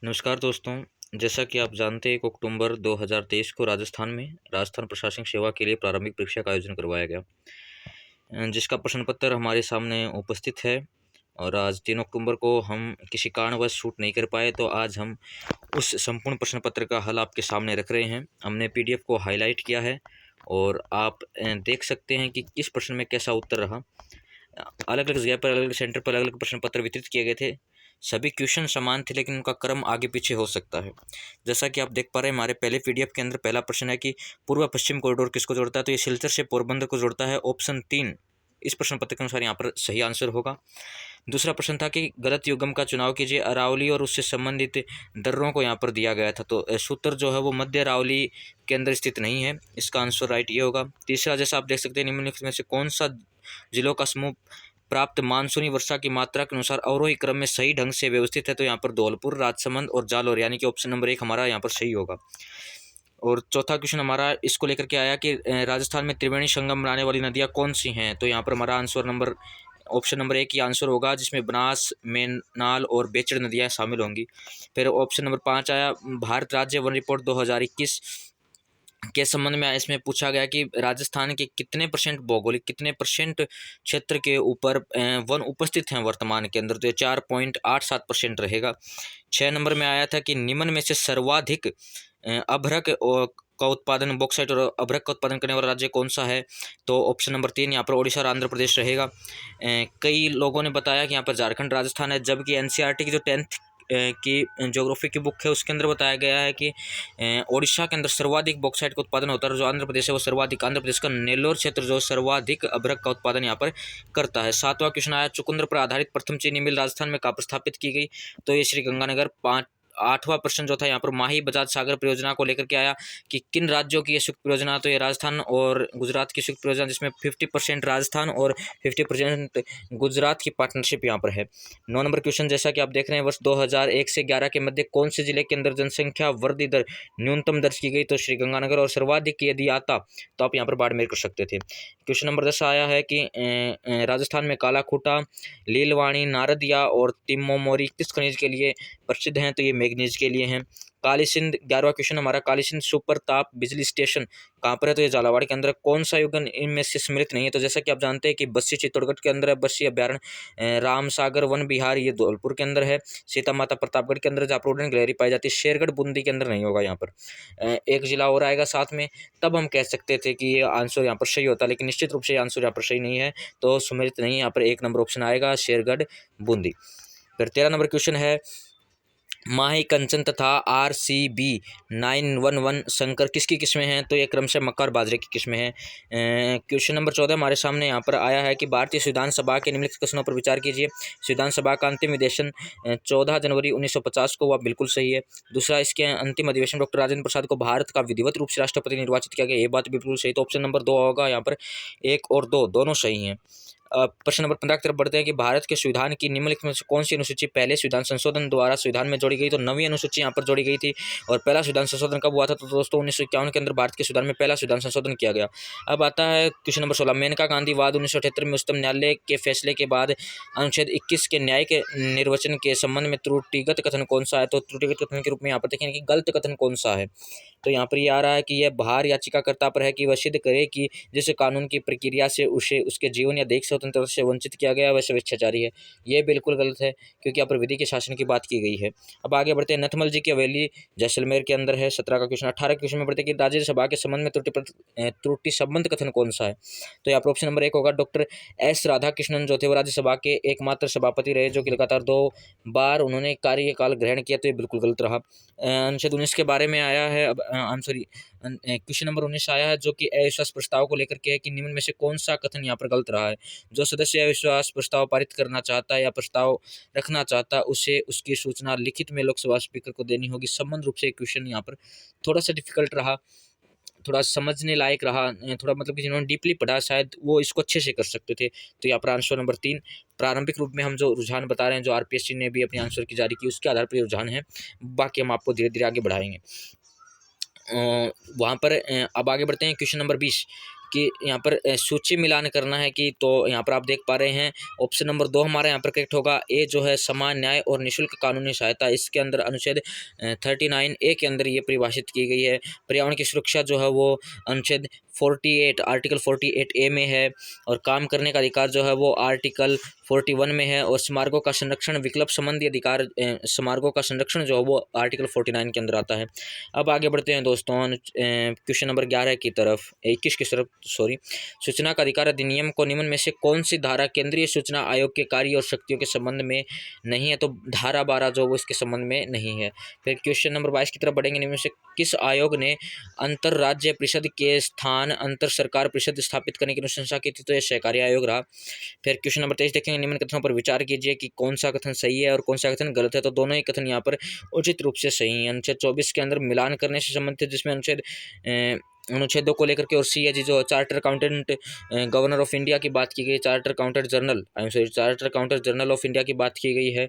नमस्कार दोस्तों। जैसा कि आप जानते हैं 1 अक्टूबर 2023 को राजस्थान में राजस्थान प्रशासनिक सेवा के लिए प्रारंभिक परीक्षा का आयोजन करवाया गया, जिसका प्रश्न पत्र हमारे सामने उपस्थित है। और आज 3 अक्टूबर को हम किसी कारणवश शूट नहीं कर पाए, तो आज हम उस संपूर्ण प्रश्न पत्र का हल आपके सामने रख रहे हैं। हमने पीडीएफ को हाईलाइट किया है और आप देख सकते हैं कि किस प्रश्न में कैसा उत्तर रहा। अलग अलग जगह पर, अलग अलग सेंटर पर अलग अलग प्रश्न पत्र वितरित किए गए थे। सभी क्वेश्चन समान थे, लेकिन उनका क्रम आगे पीछे हो सकता है। जैसा कि आप देख पा रहे हैं, हमारे पहले पीडीएफ के अंदर पहला प्रश्न है कि पूर्व पश्चिम कॉरिडोर किसको जोड़ता है, तो ये सिलचर से पोरबंदर को जोड़ता है। ऑप्शन 3 इस प्रश्न पत्र के अनुसार यहाँ पर सही आंसर होगा। दूसरा प्रश्न था कि गलत युग्म का चुनाव कीजिए। अरावली और उससे संबंधित दर्रों को यहाँ पर दिया गया था, तो सूत्र जो है वो मध्य अरावली के अंदर स्थित नहीं है। इसका आंसर राइट ये होगा। तीसरा, जैसा आप देख सकते हैं, निम्नलिखित में से कौन सा जिलों का समूह प्राप्त मानसूनी वर्षा की मात्रा के अनुसार अवरोही क्रम में सही ढंग से व्यवस्थित है, तो यहाँ पर धौलपुर, राजसमंद और जालौर, यानी कि ऑप्शन नंबर 1 हमारा यहाँ पर सही होगा। और चौथा क्वेश्चन हमारा इसको लेकर के आया कि राजस्थान में त्रिवेणी संगम बनाने वाली नदियाँ कौन सी हैं, तो यहाँ पर हमारा आंसर ऑप्शन नंबर 1 ही आंसर होगा, जिसमें बनास, मेनाल और बेचड़ नदियाँ शामिल होंगी। फिर ऑप्शन नंबर 5 आया, भारत राज्य वन रिपोर्ट 2021 के संबंध में इसमें पूछा गया कि राजस्थान के कितने परसेंट भौगोलिक, कितने परसेंट क्षेत्र के ऊपर वन उपस्थित हैं वर्तमान के अंदर, तो ये 4.87% रहेगा। 6 नंबर में आया था कि निम्न में से सर्वाधिक अभ्रक का उत्पादन, बॉक्साइट और अभ्रक का उत्पादन करने वाला राज्य कौन सा है, तो ऑप्शन नंबर 3 यहाँ पर ओडिशा और आंध्र प्रदेश रहेगा। कई लोगों ने बताया कि यहाँ पर झारखंड, राजस्थान है, जबकि एनसीईआरटी की जो 10th की ज्योग्राफी की बुक है उसके अंदर बताया गया है कि ओडिशा के अंदर सर्वाधिक बॉक्साइट का उत्पादन होता है, जो आंध्र प्रदेश है वो सर्वाधिक, आंध्र प्रदेश का नेल्लोर क्षेत्र जो सर्वाधिक अभ्रक का उत्पादन यहाँ पर करता है। 7वां क्वेश्चन आया, चुकंदर पर आधारित प्रथम चीनी मिल राजस्थान में कहाँ पर स्थापित की गई, तो ये श्री गंगानगर। 8वां प्रश्न जो था यहाँ पर माही बजाज सागर परियोजना को लेकर के आया कि किन राज्यों की ये संयुक्त परियोजना, तो ये राजस्थान और गुजरात की संयुक्त परियोजना, जिसमें 50% राजस्थान और 50% गुजरात की पार्टनरशिप यहाँ पर है। 9 नंबर क्वेश्चन, जैसा कि आप देख रहे हैं, वर्ष 2001 से 11 के मध्य कौन से जिले के अंदर जनसंख्या वृद्धि दर न्यूनतम दर्ज की गई, तो श्री गंगानगर, और सर्वाधिक यदि आता तो आप यहाँ पर बाड़मेर कर सकते थे। क्वेश्चन नंबर 10 आया है कि राजस्थान में कालाखूटा, लीलवाणी, नारदिया और तिम्मोमोरी किस खनिज के लिए प्रसिद्ध हैं, तो ये मैग्नीज के लिए हैं। काली सिंध, 11वां क्वेश्चन हमारा, काली सिंध सुपर ताप बिजली स्टेशन कहाँ पर है, तो ये झालावाड़ के अंदर। कौन सा युगन इनमें से सम्मिलित नहीं है, तो जैसा कि आप जानते हैं कि बस्सी चित्तौड़गढ़ के अंदर है, बस्सी अभ्यारण्य, रामसागर वन विहार ये धौलपुर के अंदर है, सीता माता प्रतापगढ़ के अंदर जहाँ प्रोडेंट गैलरी पाई जाती है, शेरगढ़ बूंदी के अंदर नहीं होगा यहाँ पर। एक जिला और आएगा साथ में, तब हम कह सकते थे कि ये आंसर यहाँ पर सही होता, लेकिन निश्चित रूप से आंसर यहाँ पर सही नहीं है, तो सम्मिलित नहीं है। यहाँ पर 1 नंबर ऑप्शन आएगा, शेरगढ़ बूंदी। फिर 13 नंबर क्वेश्चन है, माही, कंचन तथा RCB 911 संकर किसकी किस्में हैं, तो ये क्रमशः मक्का और बाजरे की किस्में हैं। क्वेश्चन नंबर 14 हमारे सामने यहाँ पर आया है कि भारतीय संविधान सभा के निम्नलिखित प्रश्नों पर विचार कीजिए। संविधान सभा का अंतिम अधिवेशन 14 जनवरी 1950 को हुआ, बिल्कुल सही है। दूसरा, इसके अंतिम अधिवेशन डॉक्टर राजेंद्र प्रसाद को भारत का विधिवत रूप से राष्ट्रपति निर्वाचित किया गया, ये बात बिल्कुल सही, तो ऑप्शन नंबर 2 होगा यहाँ पर। 1 और 2 दोनों सही हैं। प्रश्न नंबर 15 की तरफ बढ़ते हैं कि भारत के संविधान की निम्नलिखित में से कौन सी अनुसूची पहले संविधान संशोधन द्वारा संविधान में जोड़ी गई, तो 9वीं अनुसूची यहाँ पर जोड़ी गई थी। और पहला संविधान संशोधन कब हुआ था, तो दोस्तों 1951 के अंदर भारत के संविधान में पहला संविधान संशोधन किया गया। अब आता है क्वेश्चन नंबर 16, मेनका गांधी वाद 1978 में उच्चतम न्यायालय के फैसले के बाद अनुच्छेद 21 के न्याय के निर्वचन के संबंध में त्रुटिगत कथन कौन सा है, तो त्रुटिगत कथन के रूप में यहाँ पर देखेंगे कि गलत कथन कौन सा है, तो यहाँ पर ये आ रहा है कि यह भार याचिकाकर्ता पर है कि वह सिद्ध करे कि जिस कानून की प्रक्रिया से उसे उसके जीवन या देख स्वतंत्रता से वंचित किया गया वह स्वेच्छाचारी है। ये बिल्कुल गलत है, क्योंकि यहाँ पर विधि के शासन की बात की गई है। अब आगे बढ़ते हैं, नथमल जी की हवेली जैसलमेर के अंदर है, 17 का क्वेश्चन। 18 क्वेश्चन में बढ़ते हैं कि राज्यसभा के संबंध में त्रुटि संबंध कथन कौन सा है, तो यहाँ पर ऑप्शन नंबर 1 होगा। डॉक्टर S राधाकृष्णन जो थे वो राज्यसभा के एकमात्र सभापति रहे, जो कि लगातार 2 बार उन्होंने कार्यकाल ग्रहण किया, तो ये बिल्कुल गलत रहा। अनुच्छेद 19 के बारे में आया है, अब क्वेश्चन नंबर 19 आया है, जो कि अविश्वास प्रस्ताव को लेकर के है कि निम्न में से कौन सा कथन यहाँ पर गलत रहा है। जो सदस्य अविश्वास प्रस्ताव पारित करना चाहता है या प्रस्ताव रखना चाहता है, उसे उसकी सूचना लिखित में लोकसभा स्पीकर को देनी होगी। संबंध रूप से क्वेश्चन यहाँ पर थोड़ा सा डिफिकल्ट रहा, थोड़ा समझने लायक रहा, थोड़ा मतलब कि जिन्होंने डीपली पढ़ा शायद वो इसको अच्छे से कर सकते थे, तो यहाँ पर आंसर नंबर 3। प्रारंभिक रूप में हम जो रुझान बता रहे हैं, जो आरपीएससी ने भी अपने आंसर की जारी की, उसके आधार पर रुझान है, बाकी हम आपको धीरे धीरे आगे बढ़ाएंगे। वहाँ पर अब आगे बढ़ते हैं क्वेश्चन नंबर 20 कि यहाँ पर सूची मिलान करना है कि, तो यहाँ पर आप देख पा रहे हैं ऑप्शन नंबर 2 हमारा यहाँ पर करेक्ट होगा। ए जो है समान न्याय और निःशुल्क कानूनी सहायता, इसके अंदर अनुच्छेद 39A के अंदर ये परिभाषित की गई है। पर्यावरण की सुरक्षा जो है वो अनुच्छेद 48 आर्टिकल 48A में है, और काम करने का अधिकार जो है वो आर्टिकल 41 में है, और स्मारकों का संरक्षण विकल्प संबंधी अधिकार स्मारकों का संरक्षण जो है वो आर्टिकल 49 के अंदर आता है। अब आगे बढ़ते हैं दोस्तों क्वेश्चन नंबर 11 की तरफ, 21 की तरफ सॉरी। सूचना का अधिकार अधिनियम को निम्न में से कौन सी धारा केंद्रीय सूचना आयोग के कार्य और शक्तियों के संबंध में नहीं है, तो धारा 12 जो वो इसके संबंध में नहीं है। फिर क्वेश्चन नंबर 22 की तरफ बढ़ेंगे। निम्न में से किस आयोग ने अंतर राज्य परिषद के स्थान अंतर सरकार परिषद स्थापित करने की अनुशंसा की थी, तो यह सहकारी आयोग रहा। फिर क्वेश्चन नंबर 23 देखेंगे। निम्न कथनों पर विचार कीजिए कि कौन सा कथन सही है और कौन सा कथन गलत है, तो दोनों ही कथन यहाँ पर उचित रूप से सही है। अनुच्छेद 24 के अंदर मिलान करने से संबंधित, जिसमें अनुच्छेदों को लेकर के, और सी है जी जो charter accountant governor of India की बात की गई, charter accountant general of India की बात की गई है।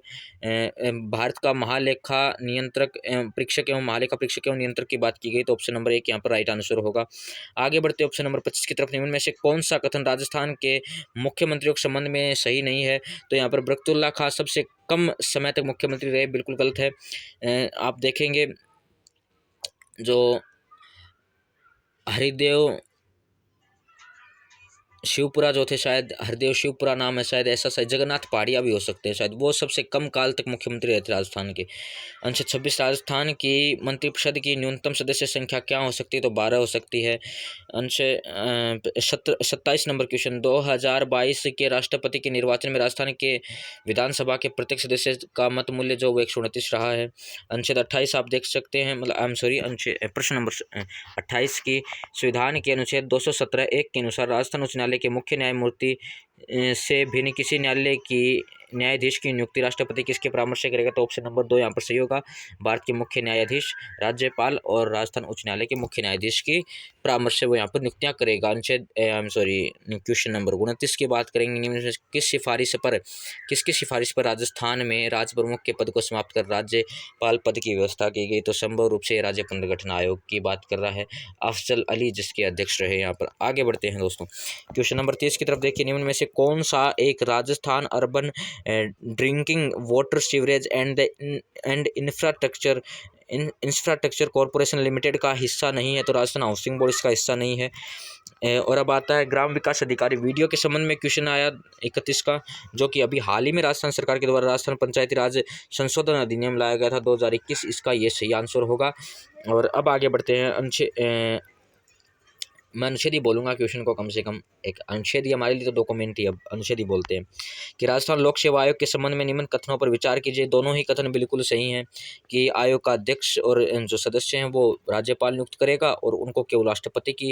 भारत का महालेखा नियंत्रक परीक्षक एवं महालेखा परीक्षक एवं नियंत्रक की बात की गई, तो ऑप्शन नंबर 1 यहाँ पर राइट आंसर होगा। आगे बढ़ते ऑप्शन नंबर 25 की तरफ। निम्न में से कौन सा कथन राजस्थान के मुख्यमंत्रियों के संबंध में सही नहीं है, तो यहाँ पर बरकतुल्ला खां सबसे कम समय तक मुख्यमंत्री रहे, बिल्कुल गलत है। आप देखेंगे जो हरिदेव शिवपुरा जो थे, शायद हरदेव शिवपुरा नाम है शायद, ऐसा शायद जगन्नाथ पहाड़िया भी हो सकते हैं शायद, वो सबसे कम काल तक मुख्यमंत्री रहे थे राजस्थान के। अनुच्छेद 26 राजस्थान की मंत्रिपरिषद की न्यूनतम सदस्य संख्या क्या हो सकती है, तो 12 हो सकती है। अनुच्छेद 27 नंबर क्वेश्चन। 2022 के राष्ट्रपति के निर्वाचन में राजस्थान के विधानसभा के प्रत्येक सदस्य का मत मूल्य जो वो 129 रहा है। अनुच्छेद 28 आप देख सकते हैं, मतलब आई एम सॉरी, अनुच्छेद प्रश्न नंबर 28 की संविधान के अनुच्छेद 217(1) के अनुसार राजस्थान उच्च न्यायालय के मुख्य न्यायमूर्ति से भिन्न किसी न्यायालय की न्यायाधीश की नियुक्ति राष्ट्रपति किसके परामर्श से करेगा, तो ऑप्शन नंबर 2 यहाँ पर सही होगा। भारत के मुख्य न्यायाधीश, राज्यपाल और राजस्थान उच्च न्यायालय के मुख्य न्यायाधीश की परामर्श से वो यहाँ पर नियुक्तियाँ करेगा। अनुच्छेद क्वेश्चन नंबर 29 की बात करेंगे। निम्न में किसकी सिफारिश पर राजस्थान में राज्य प्रमुख के पद को समाप्त कर राज्यपाल पद की व्यवस्था की गई, तो संभव रूप से राज्य पुनर्गठन आयोग की बात कर रहा है अफजल अली, जिसके अध्यक्ष रहे यहाँ पर। आगे बढ़ते हैं दोस्तों क्वेश्चन नंबर 30 की तरफ। देखिए निम्न में से कौन सा एक Rajasthan urban drinking water sewerage and infrastructure corporation limited का हिस्सा नहीं है, तो राजस्थान हाउसिंग बोर्ड इसका हिस्सा नहीं है। और अब आता है ग्राम विकास अधिकारी वीडियो के संबंध में क्वेश्चन आया 31 का, जो कि अभी हाल ही में राजस्थान सरकार के द्वारा राजस्थान पंचायती राज संशोधन अधिनियम लाया गया था 2021, इसका ये सही आंसर होगा। और अब आगे बढ़ते हैं मैं अनुच्छेद ही बोलूँगा क्वेश्चन को, कम से कम एक अनुच्छेद ही हमारे लिए तो डॉक्यूमेंट ही, अब अनुच्छेद ही बोलते हैं कि राजस्थान लोक सेवा आयोग के संबंध में निम्न कथनों पर विचार कीजिए। दोनों ही कथन बिल्कुल सही हैं कि आयोग का अध्यक्ष और जो सदस्य हैं वो राज्यपाल नियुक्त करेगा, और उनको केवल राष्ट्रपति की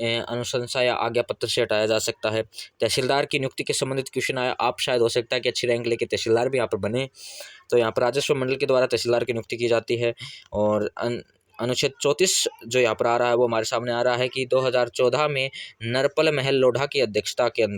अनुशंसा या आज्ञा पत्र से हटाया जा सकता है। तहसीलदार की नियुक्ति के संबंधित क्वेश्चन आया, आप शायद हो सकता है कि अच्छी रैंक लेके तहसीलदार भी यहाँ पर बने, तो यहाँ पर राजस्व मंडल के द्वारा तहसीलदार की नियुक्ति की जाती है। और अनुच्छेद 34 जो यहाँ पर आ रहा है वो हमारे सामने आ रहा है कि 2014 में नरपल महल लोढ़ा की अध्यक्षता के अंदर